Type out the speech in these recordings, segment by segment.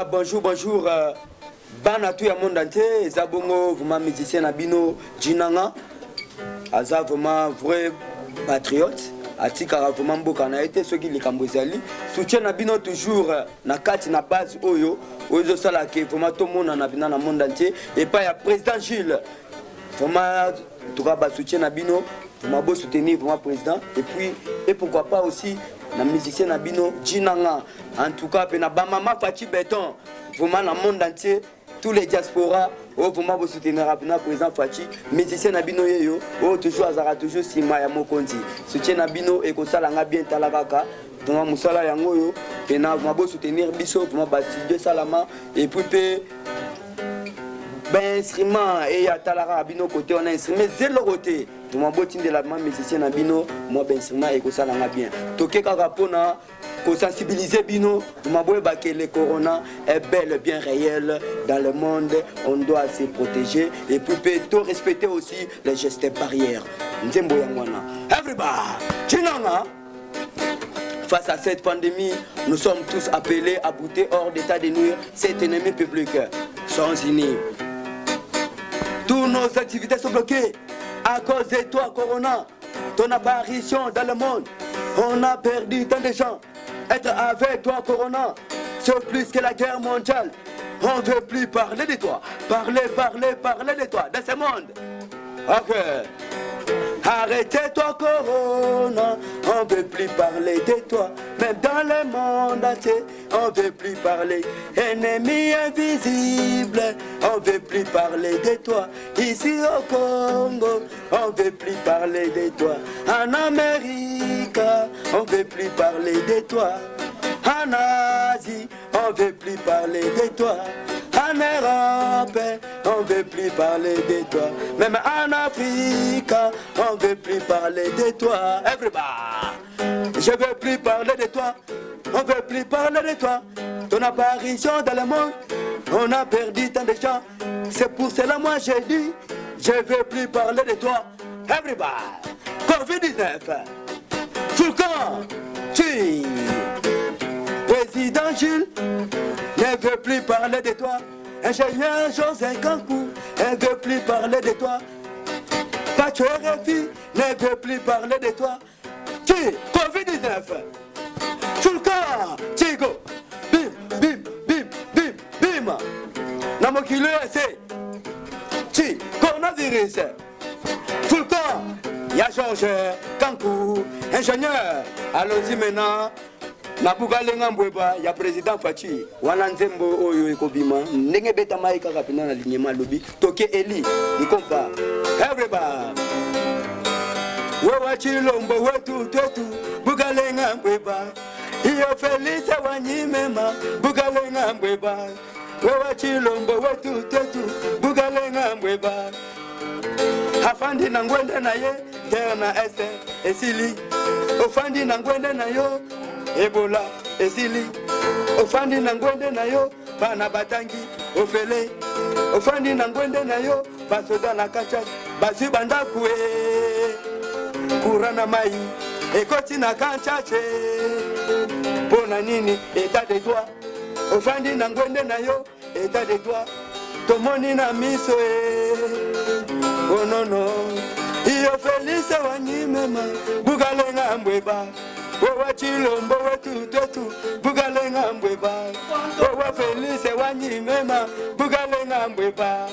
Bonjour, bonjour. Bana tout le monde entier. Zabongo, vraiment musicien Nabino, Jinanga. Aza vraiment vrai patriote. Atika vraiment beaucoup na été ceux qui les Cambozali. Soutien Nabino toujours na kati na base oyo. Oyo sala ke vraiment tout le monde na bina na monde entier. Et pas ya président Gilles. Vraiment tout cas soutien Nabino. Vraiment beau soutenir vraiment président. Et puis et pourquoi pas aussi na musicien Nabino Jinanga. En tout cas, na Bamama Fachi Béton, vraiment dans le monde entier, tous les diasporas, vraiment vous soutenir le président Fachi, musicien Nabino Yeyo, toujours Azara, toujours Sima Yamokonzi. Soutien Nabino et comme ça, l'anga bien Talakaka, vraiment Moussala Yangoyo, et na vraiment vous soutenir Bisso, vraiment Bastille Salama, et puis ben instrument et ya Talara Abino côté, on a instrument zéro côté. Vraiment beau de la main musicien Nabino, moi ben instrument et comme ça, l'anga bien. Toké Kakapona. Pour sensibiliser Bino, que le corona est bel et bien réel dans le monde, on doit se protéger et puis plutôt respecter aussi les gestes barrières. Everybody, face à cette pandémie, nous sommes tous appelés à bouter hors d'état de nuire cet ennemi public sans unis. Toutes nos activités sont bloquées à cause de toi, corona, ton apparition dans le monde. On a perdu tant de gens. Être avec toi, Corona, c'est plus que la guerre mondiale. On ne veut plus parler de toi. Parler de toi dans ce monde. Ok. Arrêtez-toi, Corona. On ne veut plus parler de toi. Même dans le monde entier, on ne veut plus parler. Ennemi invisible, on ne veut plus parler de toi. Ici au Congo, on ne veut plus parler de toi. En Amérique, on ne veut plus parler de toi. En Asie, on ne veut plus parler de toi. En Europe, on ne veut plus parler de toi. Même en Afrique, on ne veut plus parler de toi. Everybody, je ne veux plus parler de toi. On ne veut plus parler de toi. Ton apparition dans le monde, on a perdu tant de gens. C'est pour cela moi j'ai dit, je ne veux plus parler de toi. Everybody, Covid-19, Fulcan, tu, président Gilles, ne veut plus parler de toi. Ingénieur José Kankou, ne veut plus parler de toi. Pacho RFI, ne veut plus parler de toi. Tu, Covid-19, Fulcan, Tigo, bim, bim, bim, bim, bim. Namokilo ese, tu, coronavirus, Fulcan, ya Georges Kankou, ingénieur. Allons-y maintenant. Nabuga lenga mbweba ya président Fachi wana nzembo oyo ekobima ndenge beta mai kaka pina na lignema lobi toke eli ikompa everybody wewa chilombo wetu tetu buga lenga mbweba iyo Felice wanyimema buga lenga mbweba wewa chilombo wetu tetu buga lenga mbweba afandi na ngwende na ye terna este esili ofandi na ngwende na yo Ebola, Ezili, Ofandi Nangwende na yo, Bana Batangi, Ofele, Ofandi Nangwende na yo, Basoda na Kacha, Bazibanda Kwe, Kurana Mai, Ekoti na Kanchache, Bona Nini, état de toi, Ofandi Nangwende na yo, état de toi, Tomoni na miso, oh non non, Iyo Felice wanyimema, Bugalenga Mbweba, Wewa chilombo wetu tetu bugalenga mbweba. Wewa Felice wanyimema bugalenga mbweba.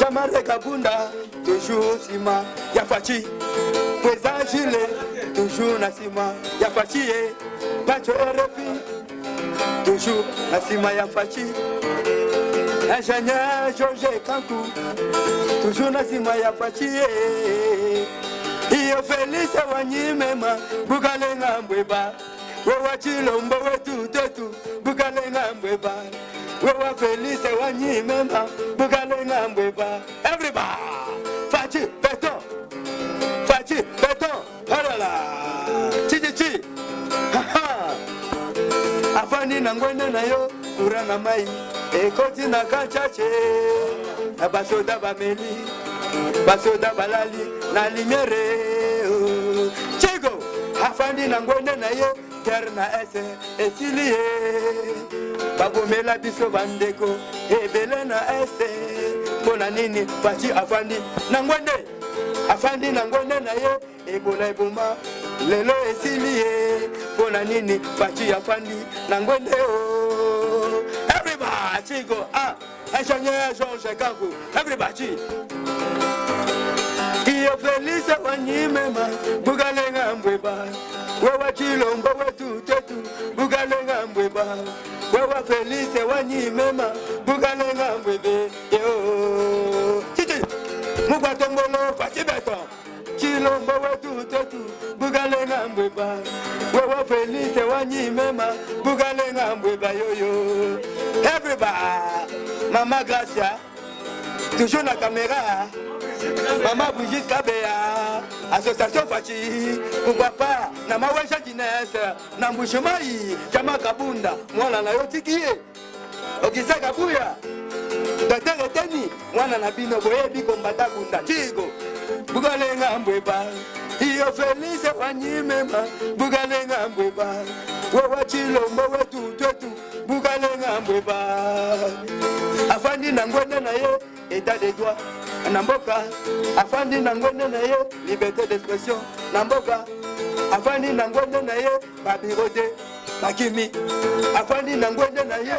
Jamare Kabunda toujours sima ya Fachi. Président Gilles toujours na sima ya Fachi. Pacho RFI toujours na sima ya Fachi. Ingénieur Georges Kankou toujours na sima ya Fachi. Iyo Felice wanyimema bugalenga mbweba. Wewa chilombo wetu tetu bugalenga mbweba. Wewa Felice wanyimema bugalenga mbweba. Everybody, Fachi Béton, Fachi Béton, halala, chichichi, haha. Afani na ngwende na yo kurana mai, ekoti na kanchache, abasoda bameli. Basoda balali na lumière Chigo afandi na ngwende na yo terna ese esilie bagomela biso bandeko ebele na este mpona nini Fachi afandi na ngwende afandi na ngwende na ye ebola eboma lelo esili ye mpona nini Fachi afandi na ngwende o everybody go ingénieur Georges Kankou everybody iyo Felice wanyimema bugalenga mbweba wewa chilombo wetu tetu bugalenga mbweba wewa Felice wanyimema bugalenga mbwebe yo titi mugwa tongolo Fachi beton chilombo wetu tetu bugalenga mbweba wewa Felice wanyimema bugalenga mbweba yoyo everybody Maman Gracia toujours la caméra Maman Brigitte Kabea Association Fachi pourquoi pas na maweja Guinness na mbushomai Jama Kabunda mwana na yotikie Ogisa Kabuya Datere Teni mwana na bino boyebi kombata kunda chigo bugalenga mbweba iyo Felice wanyimema bugalenga mbweba wewa chilombo wetu tetu bugalenga mbweba afandi na ngwende na ye état de droit na mboka afandi na ngwende na ye liberté d'expression na mboka afandi na ngwende na ye babirode bakimi afandi na ngwende na ye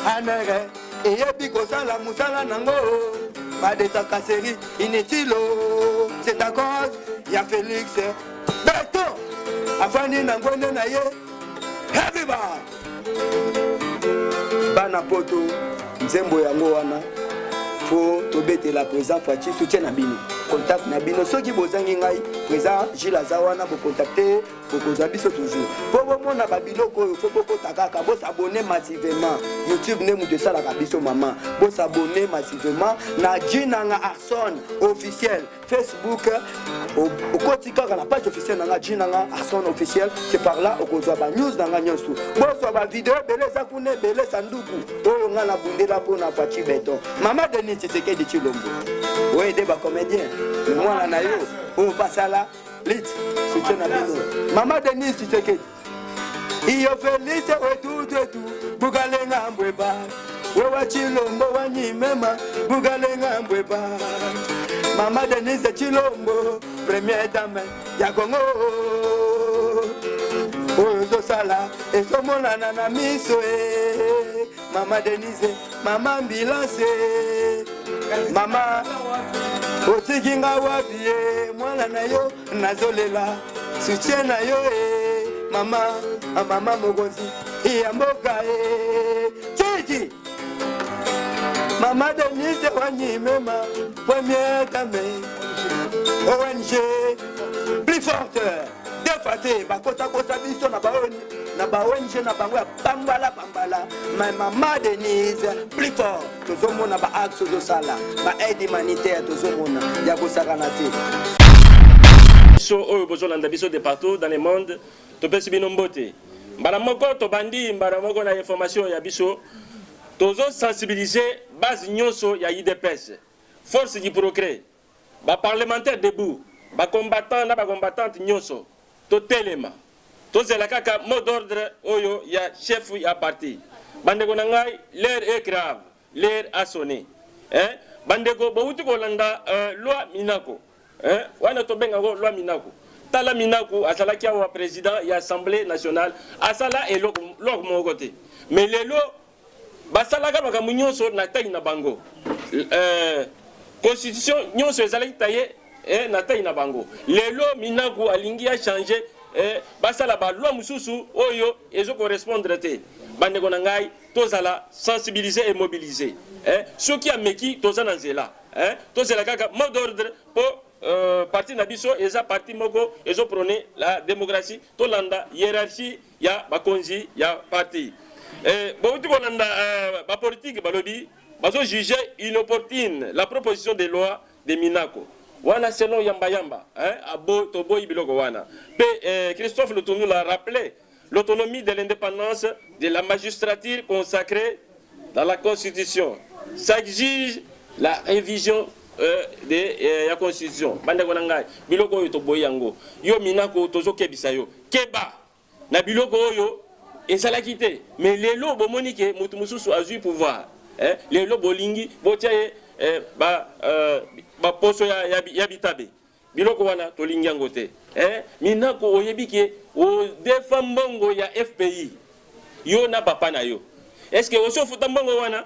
anere eyebi kosala musala nango badetaka série inutile c'est à cause ya Félix Beton afandi na ngwende na ye everybody bana poto nzembo yango wana fo tobete la présent Fachi soutien na bino contact na bino soki bozangi ngai présent Gilles Azawana bo contacter bokoza biso toujours po bomona babiloko oyo fo bokota kaka bo s'abonner massivement YouTube ne mutu esala biso mama bo s'abonner massivement na Jinanga Arson officiel Facebook au quotidien la page officielle nanga Jinanga Arson officiel c'est par là okozwa ba news nanga nyonso bo so ba vidéo beleza kune beleza nduku oyo nga na bundela pona Fachi Beton Maman Denis Tshisekedi Tshilombo ouais des ba comédien moi na yo o pasala lit soutien na bino Maman Denis Tshisekedi iyo Felice wetu bugalenga mbweba wewa Tshilombo wanyimema bugalenga mbweba Maman Denise Tshilombo première dame ya Congo oyo sala esomonana na miso Maman Denise Maman ambulance Maman otikinga wapi mwana na yo nazolela soutien na yo Maman mokonzi ya mboka Titi Maman Denise wanyimema première dame ONG plus forte defate bakota kosa biso na ba ONG na bango ya bambala mais Maman Denise plus fort tozomona ba axe zosala ba aide humanitaire tozomona ya kosakana te biso oyo bozolanda biso de partout dans le monde topesi bino mbote mbala moko tobandi mbala moko na information ya biso tozo sensibiliser base nyonso ya IDPS force du progrès ba parlementaire debout ba combattant na ba combattante nyonso to telema to zela kaka mot d'ordre oyo ya chef ya parti bandeko na ngai l'air est grave l'air a sonné bandeko bouti ko landa loi Minako wana to benga ko loi Minako tala Minako asala kia wa président ya assemblée nationale asala et lok mon côté mais les lois basalaka makambo nyonso na taille na bango constitution nyonso ezalaki taye na taille na bango lelo Minako alingi a changer basala ba loi mususu oyo ezo correspondre te bandeko na ngai tozala sensibiliser et mobiliser ceux qui ameki tozana nzela tozela kaka mot d'ordre pour parti na biso eza parti moko ezo prôner la démocratie tolanda hiérarchie ya bakonzi ya parti bauti kolanda ba politique balobi bazo juger inopportune la proposition de loi de Minako wana selon yamba abo toboyi biloko wana pe Christophe Lutungu l'a rappelé l'autonomie de l'indépendance de la magistrature consacrée dans la Constitution. Ça exige la révision de la Constitution. Bandeko nangai biloko yo toboyi yango yo Minako tozo kebisa yo keba na biloko yo ezalaki te mais lelo bomoni ke motu mosusu azwi pouvoir lelo bolingi botia ye baposo ya bitabe biloko wana tolingi yango te minako oyebi ke odefa mbongo ya FPI yo na papa na yo est ce que osofuta mbongo wana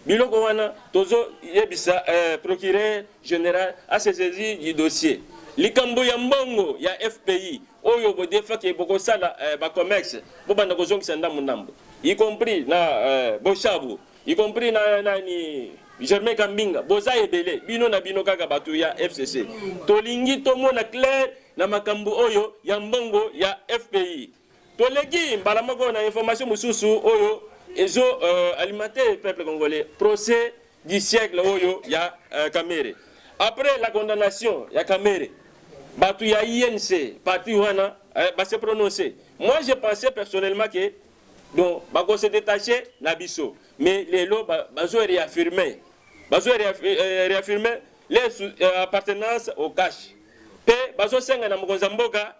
biloko wana tozo yebisa procureur général a saisi du dossier likambo ya mbongo ya FPI oyo bodefa ke bokosala commerce bobanda kozongisa ndambo y compris na Boshabu y compris na nani Germain Kambinga boza ebele bino na bino kaka batu ya FCC tolingi tomona clair na makambo oyo ya mbongo ya FPI toleki mbala moko na information mususu oyo ezo alimenter peuple congolais procès du siècle oyo ya Kamere après la condamnation ya Kamere batu ya INC parti wana ba se prononcer moi je pensais personnellement que donc bako se détacher na biso mais les lots bazo réaffirmer les appartenances au cash pe bazo senga na mokonza mboka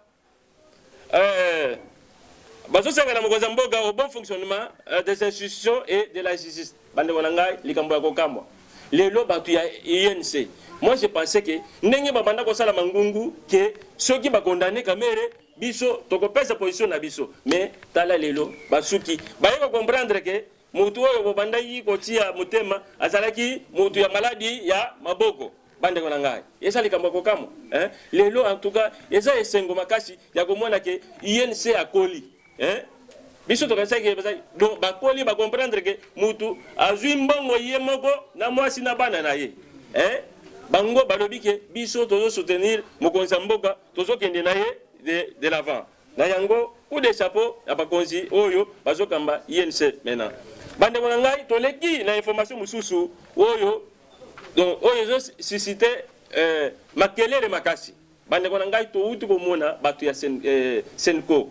au bon fonctionnement des institutions et de la justice bande wanangai likambo ya kokamwa lelo batu ya INC moi je pensais que ndenge babanda ko sala mangungu que ceux qui ba condamner Kamere biso tokopesa position na biso mais tala lelo basuki bayeko comprendre que mutu oyo bobanda yi kotia mutema azalaki mutu ya maladi ya maboko bande ko nangai esa likambo kokamo lelo en tout cas esa esengo makasi ya komona ke INC akoli biso tokasa ke donc bakoli ba comprendre que mutu azwi mbongo ye moko na mwasi na bana na ye bango balobi ke biso tozo soutenir mokonza mboka tozo kende na ye de l'avant na yango coup de chapeau ya bakonzi oyo bazokamba INC maintenant bande ko ngai toleki na information mususu oyo donc oyo zo susciter makelele makasi bande ko ngai to uti ko mona batu ya Senko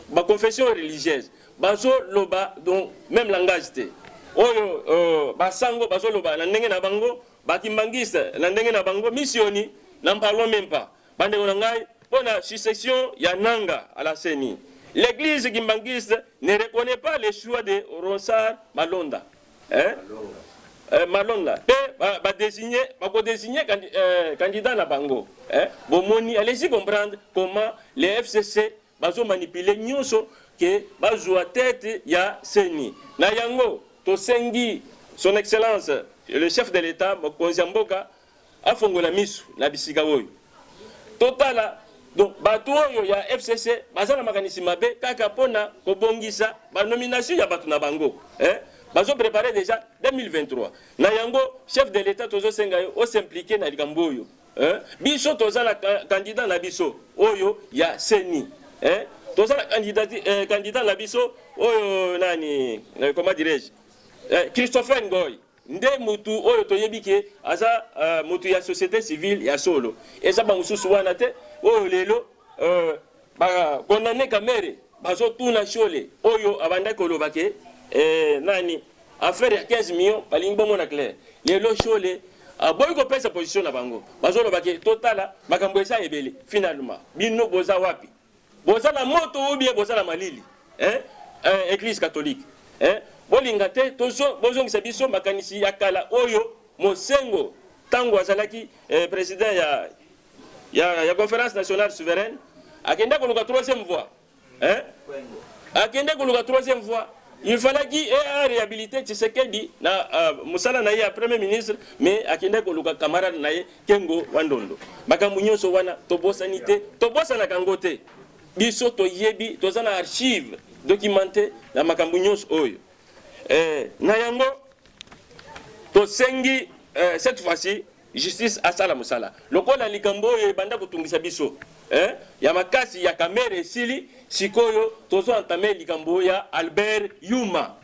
ba confession religieuse bazo loba donc même langage te oyo basango bazo loba na ndenge na bango bakimbangisa na ndenge na bango missioni n'en parlons même pas bande ko ngai bona succession ya nanga à la CENI l'église kimbangiste ne reconnaît pas les choix de Ronsard Malonda Malonda pe ba désigner candidat na bango bomoni allez-y comprendre comment les FCC bazo manipuler nyonso que bazwa tête ya CENI na yango to sengi son excellence le chef de l'état mokonzi mboka afongola misu na bisika oyo totala donc batu oyo ya FCC bazana makanisi mabe kaka pona kobongisa ba nomination ya batu na bango bazo préparer déjà 2023 na yango chef de l'état tozo senga yo o s'impliquer na likambo oyo biso tozala candidat na biso oyo ya CENI tozala candidat na biso oyo nani comment dirais-je Christopher Ngoy nde mutu oyo toyebi ke aza mutu ya société civile ya solo eza bamususu wana te oyo lelo ba condamné Kamere bazo tuna shole oyo abanda koloba ke nani affaire ya 15 millions balingi bomona clair lelo shole boy ko pesa position na bango bazo loba ke totala makambo esa ebele finalement bino boza wapi boza na moto ou bien boza na malili église catholique bolinga te bozongisa biso makanisi ya kala oyo mosengo tango azalaki président ya conférence nationale souveraine akenda koluka troisième voie akenda koluka troisième voie il fallait qu'il réhabiliter Tshisekedi na musala na ya premier ministre mais akenda koluka camarade na ye Kengo Wandondo makambo nyonso wana tobosanite tobosana kangote biso toyebi tozana archive documenté na makambo nyonso oyo na yango tosengi cette fois-ci justice asala musala lokola likambo oyo banda kutungisa biso ya makasi ya Kamere sili sikoyo tozo entamé likambo ya Albert Yuma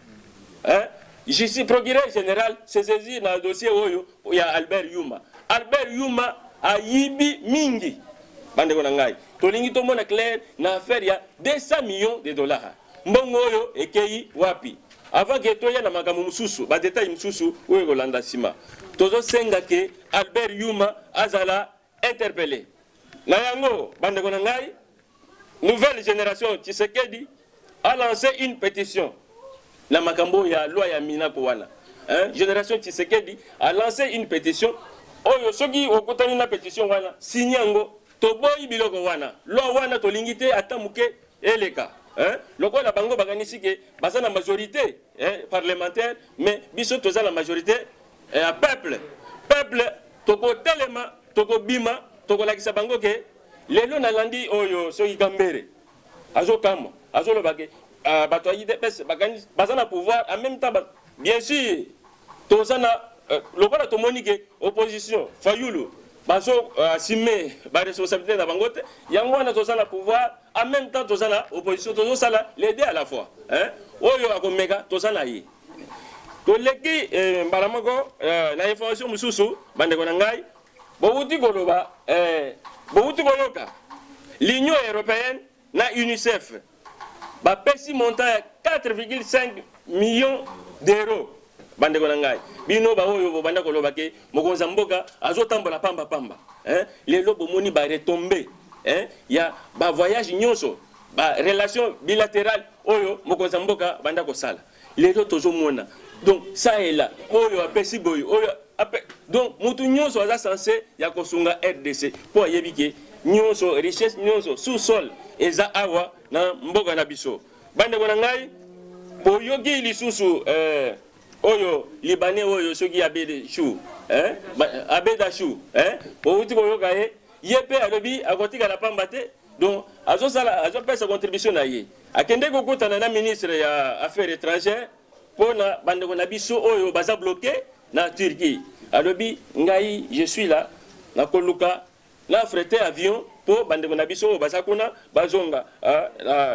justice procureur général saisi na dossier oyo ya Albert Yuma ayibi mingi bande kona ngai tolingi tomona clair na affaire ya 200 millions de dollars mbongo oyo ekei wapi avant que toya na makambo mususu ba détail mususu oyo kolanda sima tozo senga ke Albert Yuma azala interpellé na yango bande kona ngai nouvelle génération Tshisekedi a lancé une pétition. La makambo ya loi ya mina kowana. Génération Tshisekedi a lancé une pétition. Oyo soki okutani na pétition wana sinyango toboyi biloko wana. Loi wana tolingite atamuke eleka. Lokola bango bakanisi ke baza na majorité parlementaire mais biso toza la majorité peuple. Peuple toko telema toko bima toko lakisa bango ke lelo nalandi oyo soki kambere. Azo kamo azo lobake bato ayide pesa bakani baza na pouvoir en même temps bien sûr tozana lokola tomoni ke opposition fayulu bazo assumer ba responsabilité na bango te yango wana tozana pouvoir en même temps tozana opposition tozo sala les deux à la fois oyo akomeka tozana yi toleki mbalamoko na information mususu bandeko na ngai bowuti koloba bowuti koloka l'Union européenne na UNICEF ba pesi montant ya 4,5 millions d'euros bandeko na ngai bino ba oyo banda koloba ke mokonza mboka azotambola pamba pamba lelo bomoni ba retomber ya ba voyage nyonso ba relation bilatérale oyo mokonza mboka banda kosala lelo tozomona donc ça est là oyo apesi boyo oyo donc mutu nyonso aza censé ya kosunga RDC po yebike nyonso richesse nyonso sous-sol eza awa na mboka na biso bandeko na ngai boyoki lisusu oyo libanais oyo soki abede chou abeda chou outi koyoka ye pe alobi akotika la pamba te donc azopesa contribution na ye akende kokutana na ministre ya affaires étrangères pona bandeko na biso oyo baza bloqué na Turquie alobi ngai je suis là na koluka na frete avion po bandeko na biso baza kuna bazonga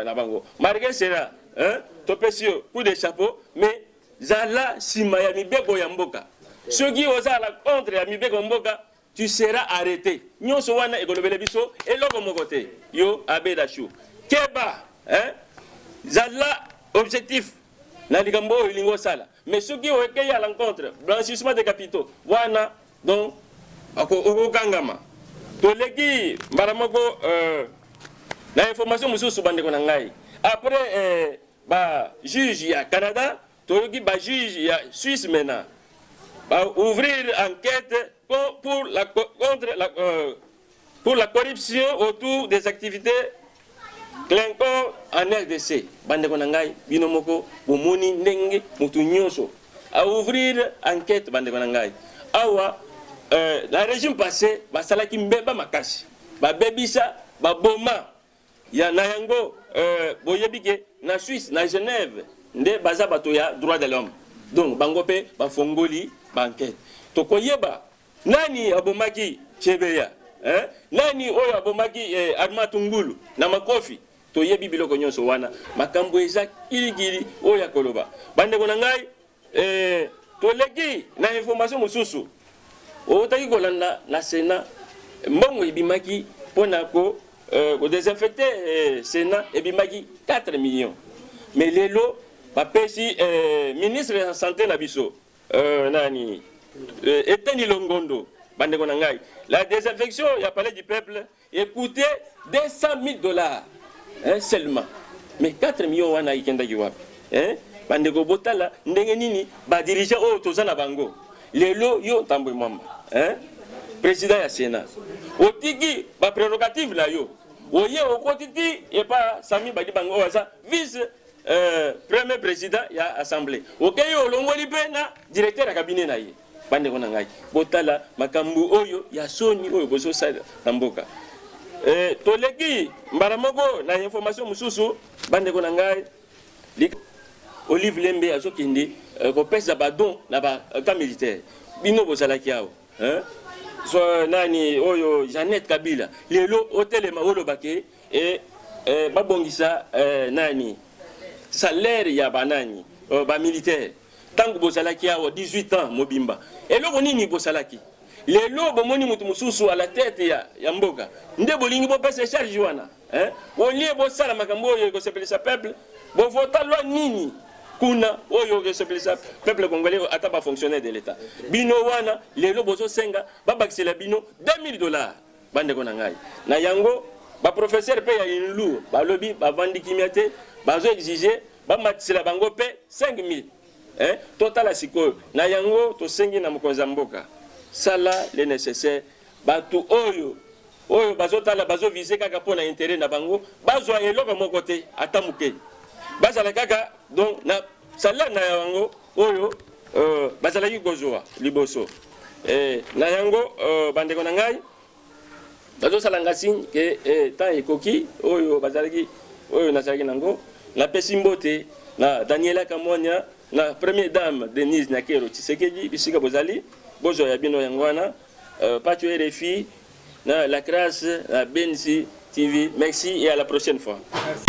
na bango malgré cela topesio coup de chapeau mais zala sima ya mibeko ya mboka soki ozala contre ya mibeko mboka tu seras arrêté nyonso wana ekolobele biso eloko moko te yo abeda chou keba zala objectif na likambo oyo lingo sala mais soki okeya à l'encontre blanchissement de capitaux wana donc okokangama toleki mbala moko na information mususu bandeko na ngai après ba juge ya Canada toyoki ba juge ya Suisse maintenant va ouvrir enquête pour la corruption autour des activités clinquantes en RDC. Bandeko na ngai bino moko bomoni ndenge mutu nyonso a ouvrir enquête bandeko na ngai awa la régime passé basalaki mbeba makasi babebisa baboma ya na yango boyebike na Suisse na Genève nde baza bato ya droit de l'homme donc bango pe bafongoli banquete tokoyeba nani abomaki Chebeya nani oyo abomaki Armatungulu na Makofi toyebi biloko nyonso wana makambo eza kilikili oyo koloba bandeko na ngai toleki na information mususu otaki kolanda na Sénat mbongo ebimaki pona ko désinfecter Sénat ebimaki 4 millions mais lelo bapesi ministre de la santé na biso nani Eteni Longondo bandeko na ngai la désinfection ya palais du peuple coûtait $200,000 seulement mais 4 millions wana ikendaki wapi bandeko botala ndenge nini ba dirigeant oyo toza na bango lelo yo tambwe mama président ya Sénat otiki ba prérogative la yo oye okotiti et pas Sami Badi bango waza vice premier président ya assemblée okeyi olongoli pe na directeur ya cabinet na ye bandeko na ngai botala makambu oyo ya soni oyo bozosala na mboka toleki mbala moko na information mususu bandeko na ngai Olive Lembe azokende kopesa badon na ba camp militaire bino bozalaki awo so nani oyo Jeannette Kabila lelo otelema olobake babongisa nani salaire ya banani ba militaire tango bozalaki awo 18 ans mobimba eloko nini bosalaki lelo bomoni mutu mususu à la tête ya mboka nde bolingi bopesa charge wana olie bosala makambo oyo kosepelisa peuple bovota loi nini kuna oyo kosepelisa peuple congolais ata ba fonctionnaire de l'état bino wana lelo bozo senga babakisela bino $2,000 bandeko na ngai na yango ba professeur pe ya inlu ba lobby ba vandi kimete ba zo exiger ba matisela bango pe 5000 total sikoyo na yango to sengi na mokonza mboka sala le nécessaire batu oyo bazotala bazovise kaka pona intérêt na bango bazwa eloko moko te ata muke bazala kaka donc na sala na yango oyo bazalaki kozwa liboso na yango bandeko na ngai bazosala nga signe ke temps ekoki oyo bazalaki oyo nazalaki nango napesi mbote na Daniela Kamonya na première dame Denise Nyakero Tshisekedi bisika bozali bozo ya bino yango wana Pacho RFI na la grâce à Benzi TV. Merci et à la prochaine fois. Merci.